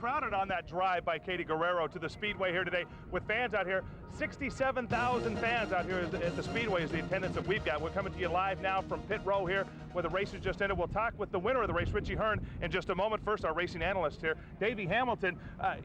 crowded on that drive by Katie Guerrero to the Speedway here today with fans out here. 67,000 fans out here at the Speedway is the attendance that we've got. We're coming to you live now from pit row here where the race has just ended. We'll talk with the winner of the race, Richie Hearn, in just a moment. First, our racing analyst here, Davey Hamilton.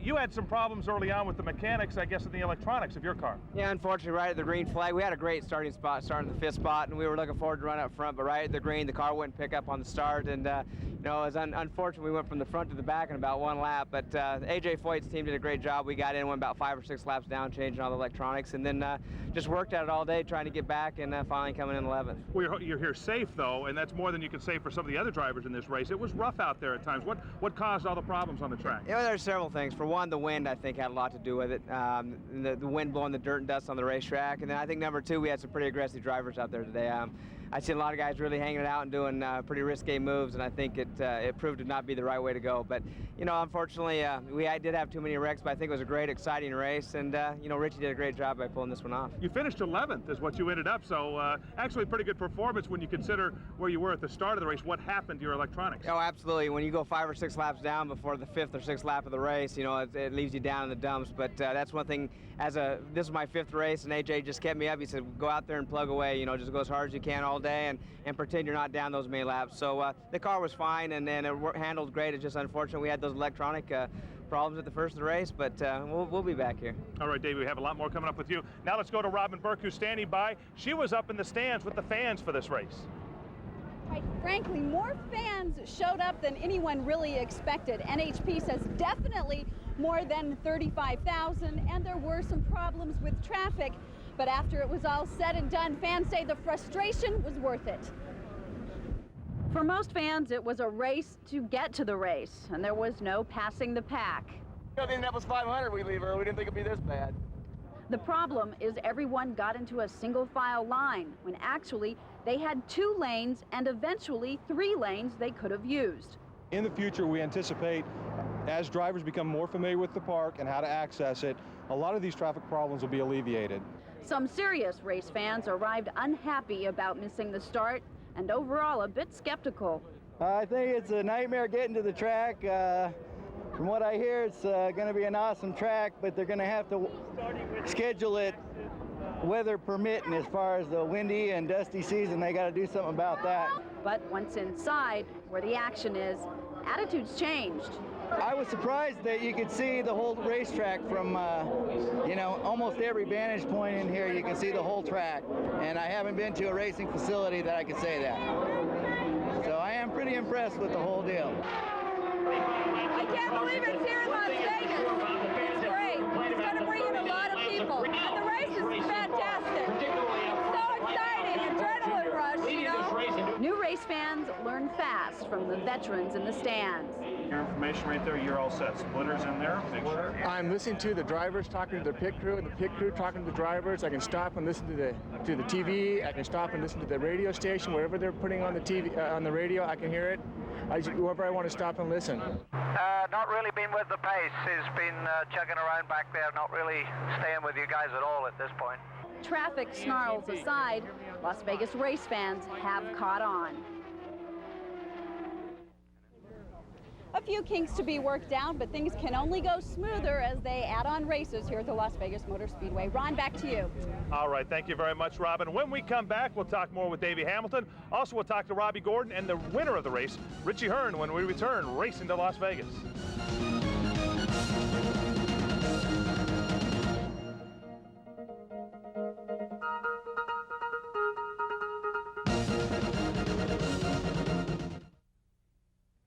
You had some problems early on with the mechanics, I guess, and the electronics of your car. Yeah, unfortunately, right at the green flag, we had a great starting spot, starting the 5th spot, and we were looking forward to run up front, but right at the green, the car wouldn't pick up on the start, and you know, it was unfortunate we went from the front to the back in about 1 lap, but AJ Foyt's team did a great job. We got in, went about 5 or 6 laps down, changing all the electronics, and then just worked at it all day trying to get back, and finally coming in 11th. Well, you're here safe, though, and that's more than you can say for some of the other drivers in this race. It was rough out there at times. What caused all the problems on the track? Yeah, well, there's several things. For one, the wind, I think, had a lot to do with it. The wind blowing the dirt and dust on the racetrack, and then I think number 2, we had some pretty aggressive drivers out there today. I've seen a lot of guys really hanging it out and doing pretty risque moves, and I think it proved to not be the right way to go. But, you know, unfortunately, I did have too many wrecks, but I think it was a great, exciting race, and, you know, Richie did a great job by pulling this one off. You finished 11th is what you ended up, so actually a pretty good performance when you consider where you were at the start of the race. What happened to your electronics? Oh, absolutely. When you go 5 or 6 laps down before the 5th or 6th lap of the race, you know, it leaves you down in the dumps. But that's one thing, this is my 5th race, and AJ just kept me up. He said, go out there and plug away, you know, just go as hard as you can all day and pretend you're not down those many laps. So the car was fine, and it handled great. It's just unfortunate we had those electronic problems at the first of the race, but we'll be back here. All right, Dave, we have a lot more coming up with you. Now let's go to Robin Burke, who's standing by. She was up in the stands with the fans for this race. Right, frankly, more fans showed up than anyone really expected. NHP says definitely more than 35,000, and there were some problems with traffic. But after it was all said and done, fans say the frustration was worth it. For most fans, it was a race to get to the race, and there was no passing the pack. I think that was 500 we leave early. We didn't think it'd be this bad. The problem is everyone got into a single file line, when actually they had 2 lanes and eventually 3 lanes they could have used. In the future, we anticipate, as drivers become more familiar with the park and how to access it, a lot of these traffic problems will be alleviated. Some serious race fans arrived unhappy about missing the start and overall a bit skeptical. I think it's a nightmare getting to the track. From what I hear, it's going to be an awesome track, but they're going to have to schedule it weather permitting. As far as the windy and dusty season, they got to do something about that. But once inside, where the action is, attitudes changed. I was surprised that you could see the whole racetrack from, you know, almost every vantage point in here. You can see the whole track, and I haven't been to a racing facility that I could say that. So I am pretty impressed with the whole deal. I can't believe it's here in Las Vegas. It's great. It's going to bring in a lot of people, and the race is fantastic. It's so exciting, adrenaline rush, you know. New race fans learn fast from the veterans in the stands. Your information right there, you're all set. Splitters in there. Make sure. I'm listening to the drivers talking to the pit crew, and the pit crew talking to the drivers. I can stop and listen to the TV. I can stop and listen to the radio station. Wherever they're putting on the TV, on the radio, I can hear it. Wherever I want to stop and listen. Not really been with the pace. He's been chugging around back there, not really staying with you guys at all at this point. Traffic snarls aside, Las Vegas race fans have caught on. A few kinks to be worked out, but things can only go smoother as they add on races here at the Las Vegas Motor Speedway. Ron, back to you. All right, thank you very much, Robin. When we come back, we'll talk more with Davey Hamilton. Also, we'll talk to Robbie Gordon and the winner of the race, Richie Hearn, when we return racing to Las Vegas.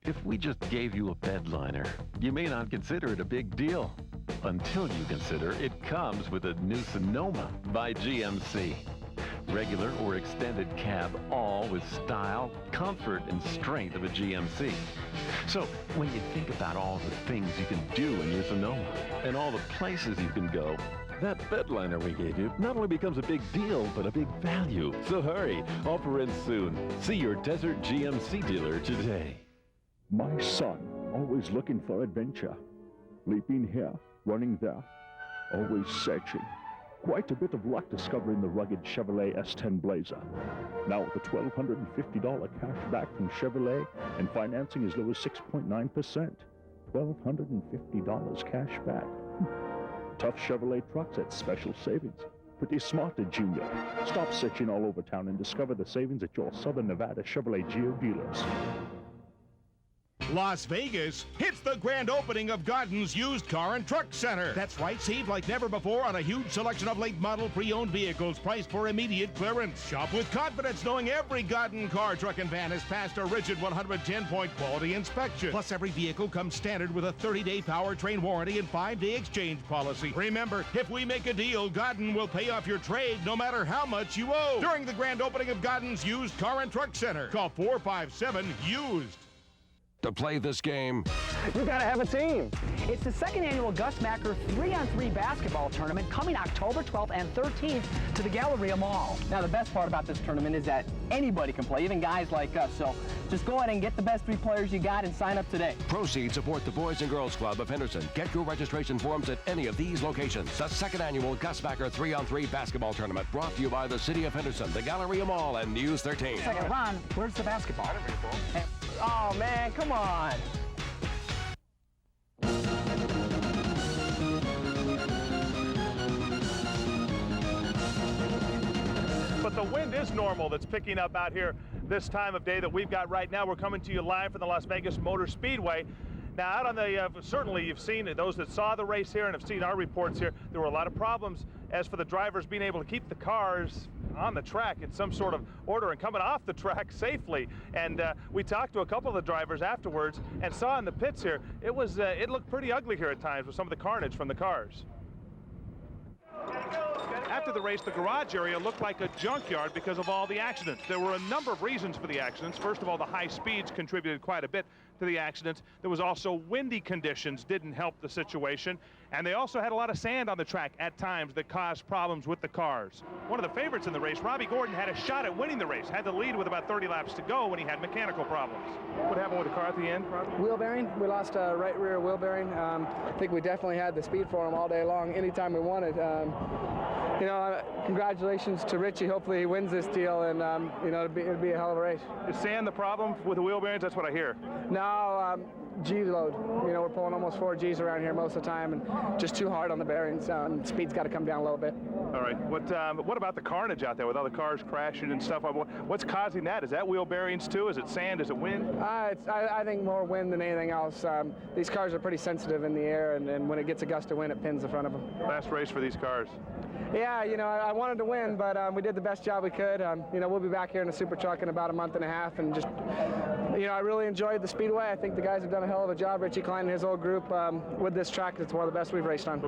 If we just gave you a bed liner, you may not consider it a big deal until you consider it comes with a new Sonoma by GMC. Regular or extended cab, all with style, comfort, and strength of a GMC. So when you think about all the things you can do in your Sonoma and all the places you can go, that bed liner we gave you not only becomes a big deal, but a big value. So hurry, offer ends soon. See your Desert GMC dealer today. My son, always looking for adventure. Leaping here, running there, always searching. Quite a bit of luck discovering the rugged Chevrolet S10 Blazer. Now with a $1,250 cash back from Chevrolet and financing as low as 6.9%. $1,250 cash back. Tough Chevrolet trucks at special savings. Pretty smart, Junior. Stop searching all over town and discover the savings at your Southern Nevada Chevrolet Geo dealers. Las Vegas hits the grand opening of Godden's Used Car and Truck Center. That's right, save like never before on a huge selection of late model pre-owned vehicles priced for immediate clearance. Shop with confidence knowing every Godden car, truck, and van has passed a rigid 110-point quality inspection. Plus, every vehicle comes standard with a 30-day powertrain warranty and 5-day exchange policy. Remember, if we make a deal, Godden will pay off your trade no matter how much you owe. During the grand opening of Godden's Used Car and Truck Center, call 457-USED. To play this game, you gotta have a team. It's the second annual GUS MACKER 3-on-3 basketball tournament coming October 12th and 13th to the Galleria Mall. Now, the best part about this tournament is that anybody can play, even guys like us. So just go ahead and get the best 3 players you got and sign up today. Proceeds support the Boys and Girls Club of Henderson. Get your registration forms at any of these locations. The second annual GUS MACKER 3-on-3 basketball tournament brought to you by the City of Henderson, the Galleria Mall, and News 13. Second, Ron, where's the basketball? Oh, man, come on. But the wind is normal that's picking up out here this time of day that we've got right now. We're coming to you live from the Las Vegas Motor Speedway. Now, out on the, certainly you've seen, those that saw the race here and have seen our reports here, there were a lot of problems as for the drivers being able to keep the cars on the track in some sort of order and coming off the track safely. And we talked to a couple of the drivers afterwards and saw in the pits here, it looked pretty ugly here at times with some of the carnage from the cars. After the race, the garage area looked like a junkyard because of all the accidents. There were a number of reasons for the accidents. First of all, the high speeds contributed quite a bit to the accidents. There was also windy conditions didn't help the situation. And they also had a lot of sand on the track at times that caused problems with the cars. One of the favorites in the race, Robbie Gordon, had a shot at winning the race. Had the lead with about 30 laps to go when he had mechanical problems. What happened with the car at the end, Robbie? Wheel bearing. We lost a right rear wheel bearing. I think we definitely had the speed for him all day long, anytime we wanted. You know, congratulations to Richie. Hopefully he wins this deal, and you know, it'd be a hell of a race. Is sand the problem with the wheel bearings? That's what I hear. No, G load. You know, we're pulling almost 4 Gs around here most of the time, and just too hard on the bearings. Speed's got to come down a little bit. All right. What about the carnage out there with all the cars crashing and stuff? What's causing that? Is that wheel bearings too? Is it sand? Is it wind? I think more wind than anything else. These cars are pretty sensitive in the air, and when it gets a gust of wind, it pins the front of them. Last race for these cars. Yeah, you know, I wanted to win, but we did the best job we could. You know, we'll be back here in the Super Truck in about a month and a half, and just, you know, I really enjoyed the Speedway. I think the guys have done a hell of a job, Richie Klein and his whole group, with this track. It's one of the best we've raced on.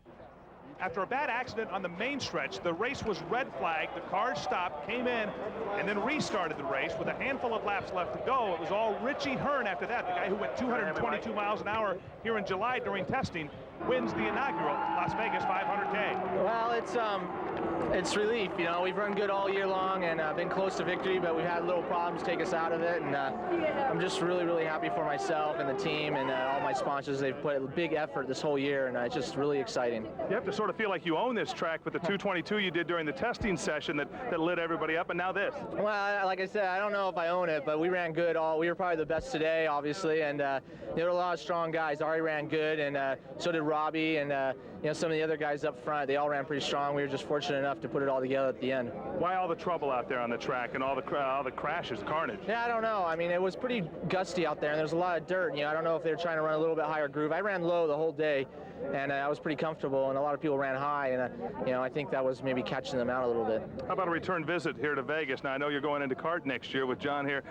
After a bad accident on the main stretch, the race was red flagged, the cars stopped, came in, and then restarted the race with a handful of laps left to go. It was all Richie Hearn after that, the guy who went 222 miles an hour here in July during testing, wins the inaugural Las Vegas 500K. Well, it's relief. You know, we've run good all year long and been close to victory, but we've had little problems take us out of it. And I'm just really, really happy for myself and the team and all my sponsors. They've put a big effort this whole year, and it's just really exciting. You have to sort of feel like you own this track with the 222 you did during the testing session that lit everybody up, and now this. Well, like I said, I don't know if I own it, but we ran good. We were probably the best today, obviously, and there were a lot of strong guys. Ari ran good, and so did Robbie, and you know, some of the other guys up front. They all ran pretty strong. We were just fortunate enough to put it all together at the end. Why all the trouble out there on the track and all the crashes, carnage? Yeah, I don't know. I mean, it was pretty gusty out there, and there's a lot of dirt. You know, I don't know if they were trying to run a little bit higher groove. I ran low the whole day, and I was pretty comfortable, and a lot of people ran high, and you know, I think that was maybe catching them out a little bit. How about a return visit here to Vegas? Now, I know you're going into kart next year with John here.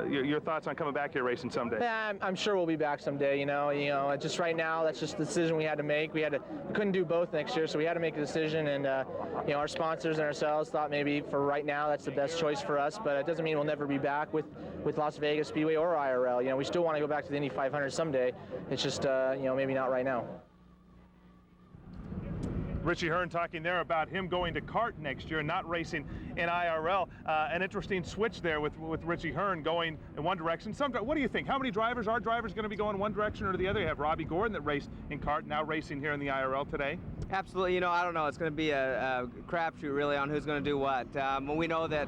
Your thoughts on coming back here racing someday? Yeah, I'm sure we'll be back someday. You know, just right now, that's just the decision we had to make. We couldn't do both next year, so we had to make a decision, and you know, our sponsors and ourselves thought maybe for right now that's the best choice for us, but it doesn't mean we'll never be back with Las Vegas Speedway or IRL. You know, we still want to go back to the Indy 500 someday. It's just you know, maybe not right now. Richie Hearn talking there about him going to kart next year and not racing in IRL. An interesting switch there with Richie Hearn going in one direction. What do you think? How many drivers are going to be going one direction or the other? You have Robbie Gordon that raced in kart, now racing here in the IRL today. Absolutely. You know, I don't know. It's going to be a crapshoot really on who's going to do what. We know that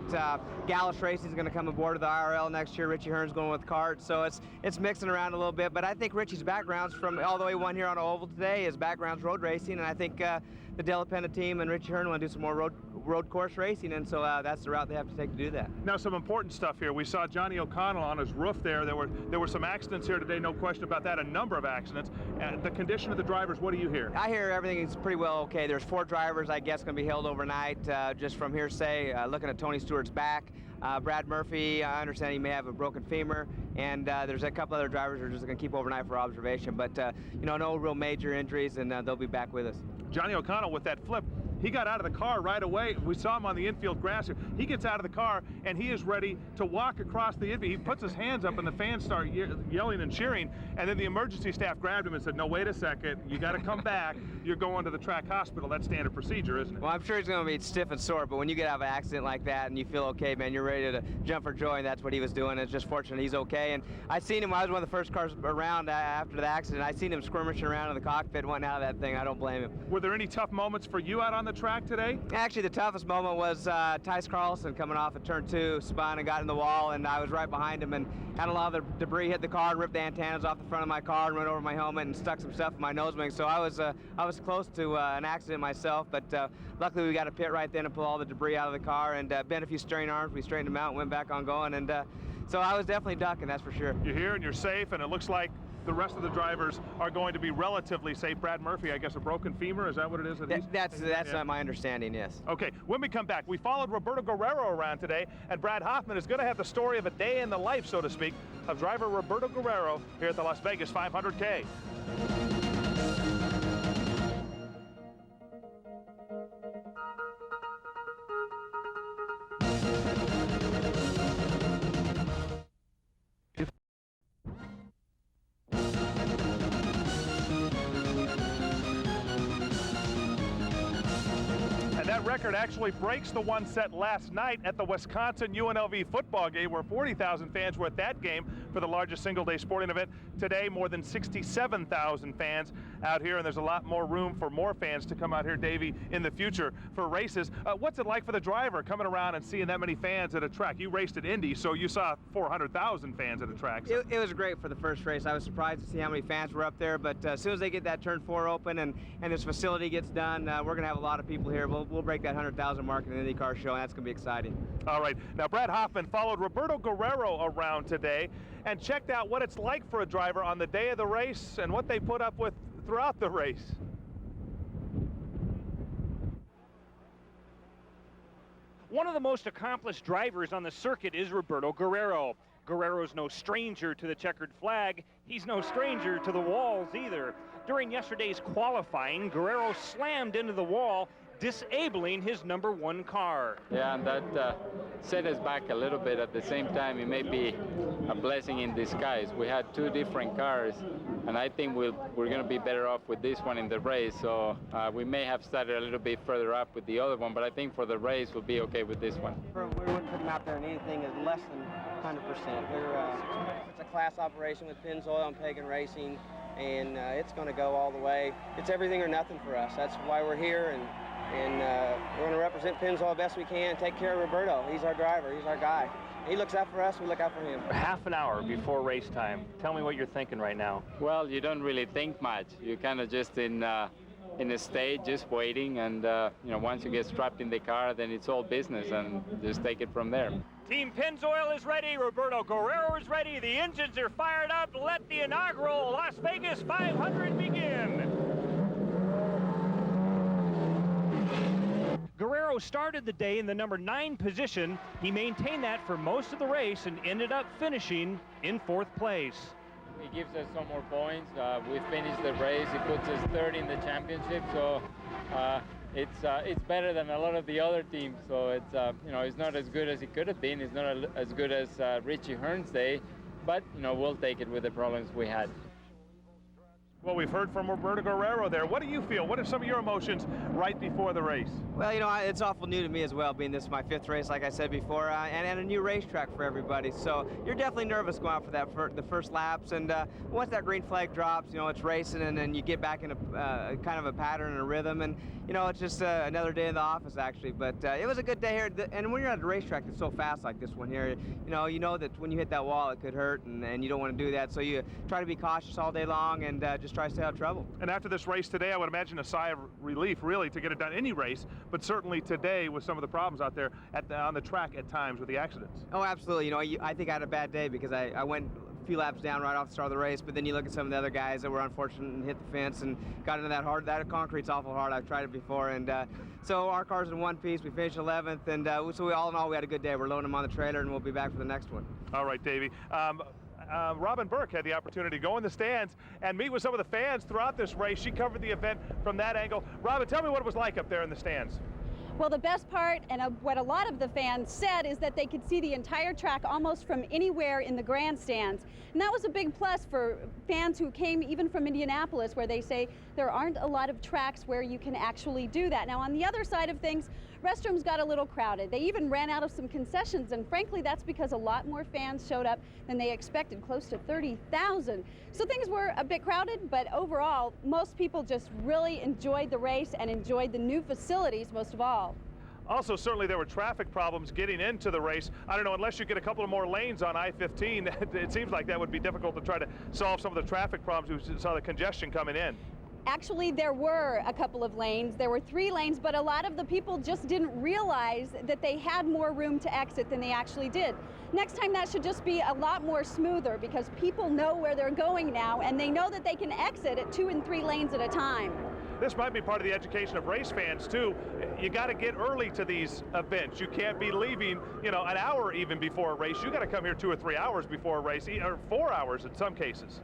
Gallus Racing is going to come aboard to the IRL next year. Richie Hearn's going with kart, so it's mixing around a little bit. But I think Richie's background's from all the way one here on oval today. His background's road racing, and I think the Della Penna team and Richie Hearn want to do some more road course racing, and so that's the route they have to take to do that. Now, some important stuff here. We saw Johnny O'Connell on his roof there. There were some accidents here today, no question about that, a number of accidents. The condition of the drivers, what do you hear? I hear everything is pretty well okay. There's 4 drivers, I guess, going to be held overnight, just from hearsay, looking at Tony Stewart's back. Brad Murphy, I understand he may have a broken femur, and there's a couple other drivers who are just going to keep overnight for observation, but you know, no real major injuries, and they'll be back with us. Johnny O'Connell with that flip, he got out of the car right away. We saw him on the infield grass here. He gets out of the car and he is ready to walk across the infield. He puts his hands up and the fans start yelling and cheering, and then the emergency staff grabbed him and said, no, wait a second, you got to come back. You're going to the track hospital. That's standard procedure, isn't it? Well, I'm sure he's going to be stiff and sore, but when you get out of an accident like that and you feel okay, man, you're ready to jump for joy, and that's what he was doing. It's just fortunate he's okay. And I seen him, I was one of the first cars around after the accident. I seen him skirmishing around in the cockpit, wanting out of that thing. I don't blame him. Were there any tough moments for you out on the track today? Actually, the toughest moment was Tice Carlson coming off of turn 2, spun and got in the wall, and I was right behind him and had a lot of the debris hit the car and ripped the antennas off the front of my car and went over my helmet and stuck some stuff in my nose wing. So I was close to an accident myself, but luckily we got a pit right then and pull all the debris out of the car and bent a few steering arms. We straightened them out and went back on going, and so I was definitely ducking, that's for sure. You're here and you're safe, and it looks like the rest of the drivers are going to be relatively safe. Brad Murphy, I guess, a broken femur, is that what it is? That's yeah. My understanding, yes. Okay, when we come back, we followed Roberto Guerrero around today, and Brad Hoffman is going to have the story of a day in the life, so to speak, of driver Roberto Guerrero here at the Las Vegas 500K. That record actually breaks the one set last night at the Wisconsin UNLV football game, where 40,000 fans were at that game for the largest single-day sporting event. Today, more than 67,000 fans out here, and there's a lot more room for more fans to come out here, Davey, in the future for races. What's it like for the driver coming around and seeing that many fans at a track? You raced at Indy, so you saw 400,000 fans at a track. So. It was great for the first race. I was surprised to see how many fans were up there, but as soon as they get that turn 4 open and this facility gets done, we're going to have a lot of people here. We'll break that 100,000 mark in the IndyCar show, and that's going to be exciting. All right. Now, Brad Hoffman followed Roberto Guerrero around today and checked out what it's like for a driver on the day of the race and what they put up with throughout the race. One of the most accomplished drivers on the circuit is Roberto Guerrero. Guerrero's no stranger to the checkered flag. He's no stranger to the walls either. During yesterday's qualifying, Guerrero slammed into the wall, disabling his #1 car. Yeah, and that set us back a little bit. At the same time, it may be a blessing in disguise. We had 2 different cars, and I think we're going to be better off with this one in the race. So we may have started a little bit further up with the other one, but I think for the race, we'll be okay with this one. We wouldn't put them out there in anything is less than 100%. It's a class operation with Pennzoil and Pagan Racing, and it's going to go all the way. It's everything or nothing for us. That's why we're here, and we're going to represent Pennzoil best we can, take care of Roberto. He's our driver, he's our guy. He looks out for us, we look out for him. Half an hour before race time. Tell me what you're thinking right now. Well, you don't really think much. You're kind of just in a state, just waiting, and you know, once you get strapped in the car, then it's all business, and just take it from there. Team Pennzoil is ready, Roberto Guerrero is ready, the engines are fired up. Let the inaugural Las Vegas 500 begin. Guerrero started the day in the #9 position. He maintained that for most of the race and ended up finishing in 4th place. He gives us some more points. We finished the race. He puts us 3rd in the championship, so it's better than a lot of the other teams. So it's you know, it's not as good as it could have been. It's not as good as Richie Hearn's day, but you know, we'll take it with the problems we had. Well, we've heard from Roberto Guerrero there. What do you feel? What are some of your emotions right before the race? Well, you know, it's awful new to me as well, being this is my 5th race, like I said before, and a new racetrack for everybody. So you're definitely nervous going out for that the first laps, and once that green flag drops, you know, it's racing, and then you get back in a kind of a pattern and a rhythm, and you know, it's just another day in the office actually. But it was a good day here, and when you're at a racetrack that's so fast like this one here, you know that when you hit that wall, it could hurt, and you don't want to do that. So you try to be cautious all day long, and just try to stay out of trouble. And after this race today, I would imagine a sigh of relief, really, to get it done any race, but certainly today with some of the problems out there on the track at times with the accidents. Oh, absolutely. You know, I think I had a bad day because I went a few laps down right off the start of the race, but then you look at some of the other guys that were unfortunate and hit the fence and got into that concrete's awful hard. I've tried it before, and so our car's in one piece. We finished 11th, and so all in all, we had a good day. We're loading them on the trailer, and we'll be back for the next one. All right, Davey. Robin Burke had the opportunity to go in the stands and meet with some of the fans throughout this race. She covered the event from that angle. Robin, tell me what it was like up there in the stands. Well, the best part, and what a lot of the fans said, is that they could see the entire track almost from anywhere in the grandstands. And that was a big plus for fans who came even from Indianapolis, where they say there aren't a lot of tracks where you can actually do that. Now, on the other side of things, restrooms got a little crowded. They even ran out of some concessions, and frankly, that's because a lot more fans showed up than they expected, close to 30,000. So things were a bit crowded, but overall, most people just really enjoyed the race and enjoyed the new facilities most of all. Also, certainly there were traffic problems getting into the race. I don't know, unless you get a couple of more lanes on I-15, it seems like that would be difficult to try to solve some of the traffic problems. We saw the congestion coming in. Actually, there were a couple of lanes. There were 3 lanes, but a lot of the people just didn't realize that they had more room to exit than they actually did. Next time, that should just be a lot more smoother, because people know where they're going now, and they know that they can exit at 2 and 3 lanes at a time. This might be part of the education of race fans too. You got to get early to these events. You can't be leaving, you know, an hour even before a race. You got to come here 2 or 3 hours before a race, or 4 hours in some cases.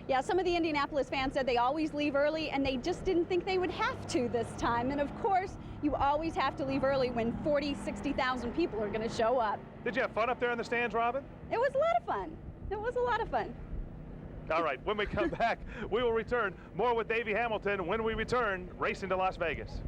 Yeah, some of the Indianapolis fans said they always leave early, and they just didn't think they would have to this time. And of course, you always have to leave early when 40, 60,000 people are going to show up. Did you have fun up there in the stands, Robin? It was a lot of fun. It was a lot of fun. All right, when we come back, we will return more with Davey Hamilton. When we return, racing to Las Vegas.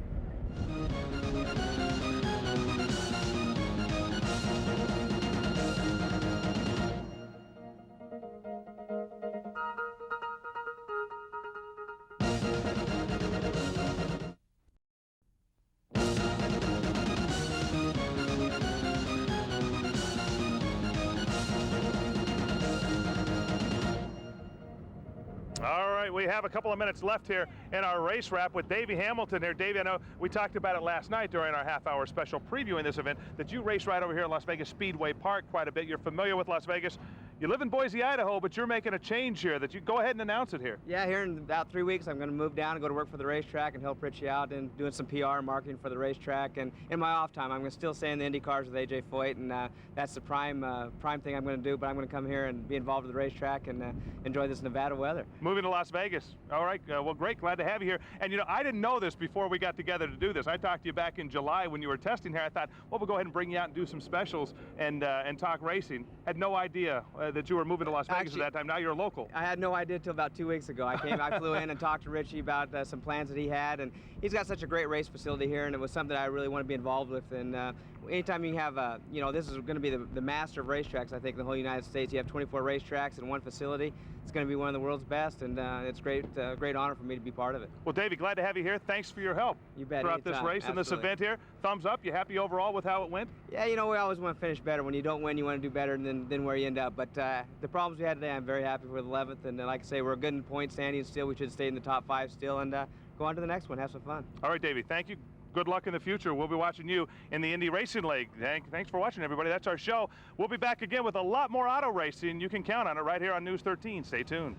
All right, we have a couple of minutes left here in our race wrap with Davey Hamilton here. Davey, I know we talked about it last night during our half-hour special previewing this event, that you race right over here at Las Vegas Speedway Park quite a bit. You're familiar with Las Vegas. You live in Boise, Idaho, but you're making a change here. That you go ahead and announce it here. Yeah, here in about 3 weeks, I'm going to move down and go to work for the racetrack and help Richie out and doing some PR and marketing for the racetrack. And in my off time, I'm going to still stay in the Indy cars with AJ Foyt, and that's the prime thing I'm going to do. But I'm going to come here and be involved with the racetrack and enjoy this Nevada weather. Moving to Las Vegas. All right, well, great. Glad to have you here. And, you know, I didn't know this before we got together to do this. I talked to you back in July when you were testing here. I thought, well, we'll go ahead and bring you out and do some specials and talk racing. Had no idea that you were moving to Las Vegas at that time. Now you're a local. I had no idea until about 2 weeks ago. I flew in and talked to Richie about some plans that he had, and he's got such a great race facility here, and it was something I really want to be involved with. And anytime you have, you know, this is going to be the master of racetracks, I think, in the whole United States. You have 24 racetracks in one facility. It's going to be one of the world's best, and it's great honor for me to be part of it. Well, Davey, glad to have you here. Thanks for your help. You bet. Throughout this race and this event here. Thumbs up. You happy overall with how it went? Yeah, you know, we always want to finish better. When you don't win, you want to do better than where you end up. But the problems we had today, I'm very happy with 11th. And like I say, we're good in point standing still. We should stay in the top 5 still, and go on to the next one. Have some fun. All right, Davey. Thank you. Good luck in the future. We'll be watching you in the Indy Racing League. Thanks for watching, everybody. That's our show. We'll be back again with a lot more auto racing. You can count on it right here on News 13. Stay tuned.